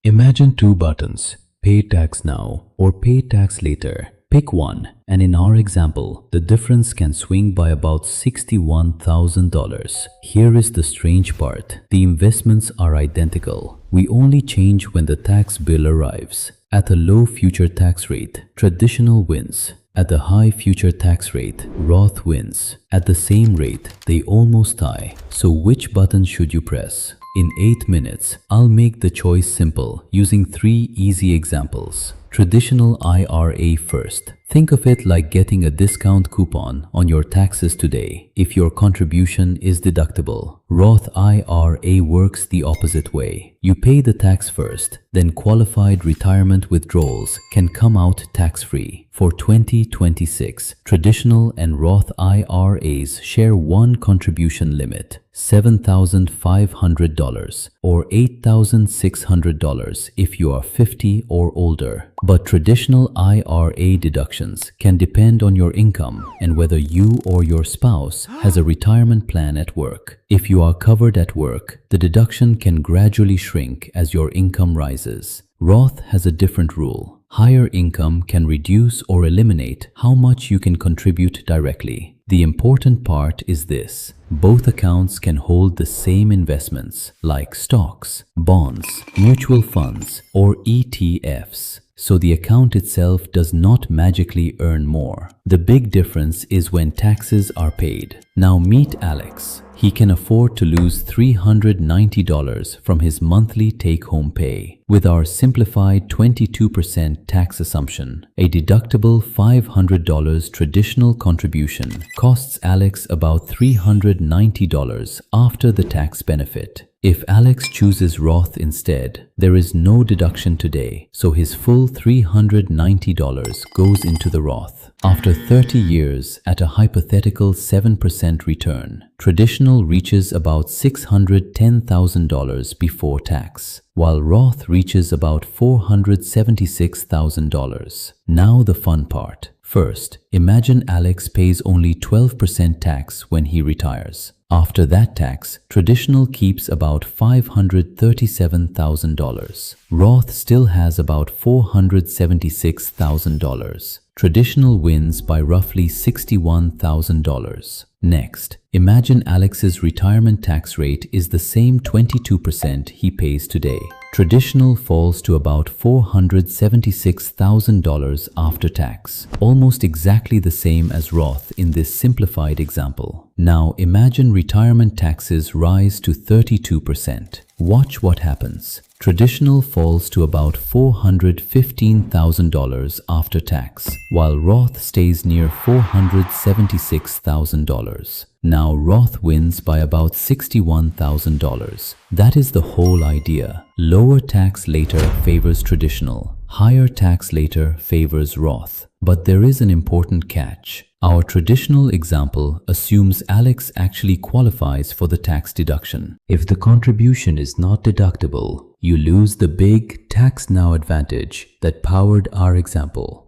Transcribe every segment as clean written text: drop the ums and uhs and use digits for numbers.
Imagine two buttons, pay tax now or pay tax later. Pick one, and in our example, the difference can swing by about $61,000. Here is the strange part. The investments are identical. We only change when the tax bill arrives. At a low future tax rate, traditional wins. At the high future tax rate, Roth wins. At the same rate, they almost tie. So which button should you press? In 8 minutes, I'll make the choice simple using 3 easy examples. Traditional IRA first. Think of it like getting a discount coupon on your taxes today if your contribution is deductible. Roth IRA works the opposite way. You pay the tax first, then qualified retirement withdrawals can come out tax-free. For 2026, traditional and Roth IRAs share one contribution limit, $7,500 or $8,600 if you are 50 or older. But traditional IRA deductions can depend on your income and whether you or your spouse has a retirement plan at work. If you are covered at work, the deduction can gradually shrink as your income rises. Roth has a different rule. Higher income can reduce or eliminate how much you can contribute directly. The important part is this: both accounts can hold the same investments like stocks, bonds, mutual funds, or ETFs. So the account itself does not magically earn more. The big difference is when taxes are paid. Now meet Alex. He can afford to lose $390 from his monthly take-home pay. With our simplified 22% tax assumption, a deductible $500 traditional contribution costs Alex about $390 after the tax benefit. If Alex chooses Roth instead, there is no deduction today, so his full $390 goes into the Roth. After 30 years at a hypothetical 7% return, traditional reaches about $610,000 before tax, while Roth reaches about $476,000. Now the fun part. First, imagine Alex pays only 12% tax when he retires. After that tax, traditional keeps about $537,000. Roth still has about $476,000. Traditional wins by roughly $61,000. Next, imagine Alex's retirement tax rate is the same 22% he pays today. Traditional falls to about $476,000 after tax, almost exactly the same as Roth in this simplified example. Now imagine retirement taxes rise to 32%. Watch what happens. Traditional falls to about $415,000 after tax, while Roth stays near $476,000. Now Roth wins by about $61,000. That is the whole idea. Lower tax later favors traditional. Higher tax later favors Roth. But there is an important catch. Our traditional example assumes Alex actually qualifies for the tax deduction. If the contribution is not deductible, you lose the big tax now advantage that powered our example.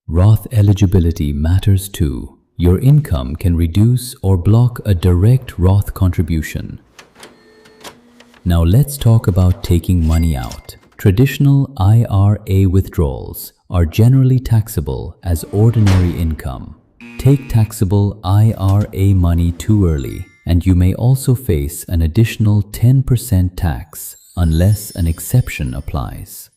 Roth eligibility matters too. Your income can reduce or block a direct Roth contribution. Now let's talk about taking money out. Traditional IRA withdrawals are generally taxable as ordinary income. Take taxable IRA money too early, and you may also face an additional 10% tax unless an exception applies.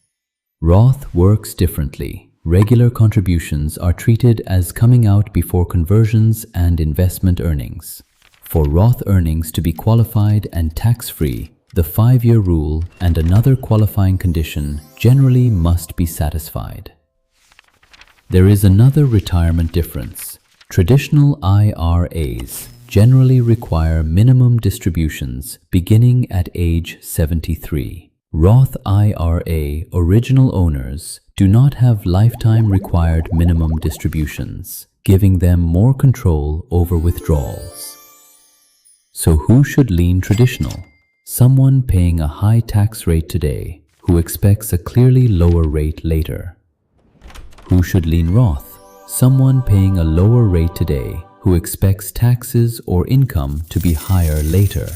Roth works differently. Regular contributions are treated as coming out before conversions and investment earnings. For Roth earnings to be qualified and tax-free, the 5-year rule and another qualifying condition generally must be satisfied. There is another retirement difference. Traditional IRAs generally require minimum distributions beginning at age 73. Roth IRA original owners do not have lifetime required minimum distributions, giving them more control over withdrawals. So who should lean traditional? Someone paying a high tax rate today who expects a clearly lower rate later. Who should lean Roth? Someone paying a lower rate today who expects taxes or income to be higher later.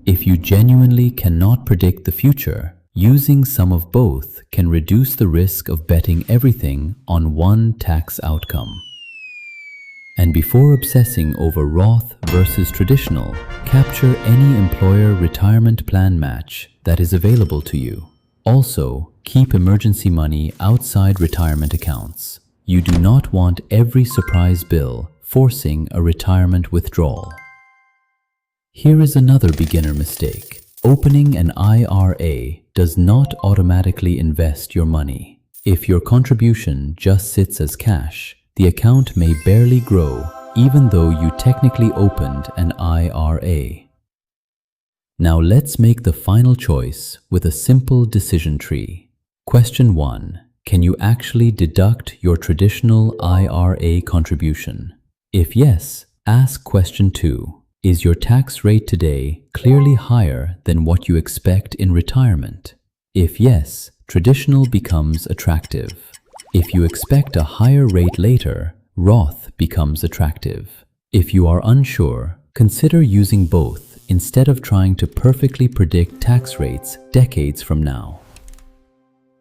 If you genuinely cannot predict the future, using some of both can reduce the risk of betting everything on one tax outcome. And before obsessing over Roth versus traditional, capture any employer retirement plan match that is available to you. Also, keep emergency money outside retirement accounts. You do not want every surprise bill forcing a retirement withdrawal. Here is another beginner mistake. Opening an IRA does not automatically invest your money. If your contribution just sits as cash, the account may barely grow even though you technically opened an IRA. Now let's make the final choice with a simple decision tree. Question 1. Can you actually deduct your traditional IRA contribution? If yes, ask question 2. Is your tax rate today clearly higher than what you expect in retirement? If yes, traditional becomes attractive. If you expect a higher rate later, Roth becomes attractive. If you are unsure, consider using both instead of trying to perfectly predict tax rates decades from now.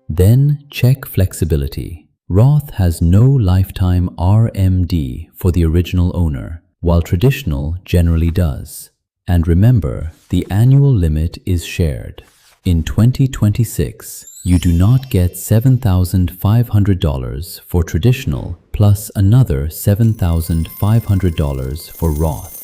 Then check flexibility. Roth has no lifetime RMD for the original owner, while traditional generally does. And remember, the annual limit is shared. In 2026, you do not get $7,500 for traditional plus another $7,500 for Roth.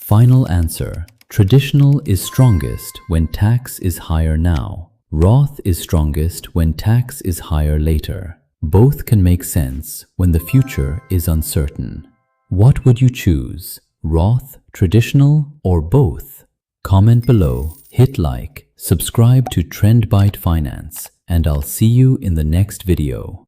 Final answer. Traditional is strongest when tax is higher now. Roth is strongest when tax is higher later. Both can make sense when the future is uncertain. What would you choose? Roth, traditional, or both? Comment below, hit like, subscribe to TrendBite Finance, and I'll see you in the next video.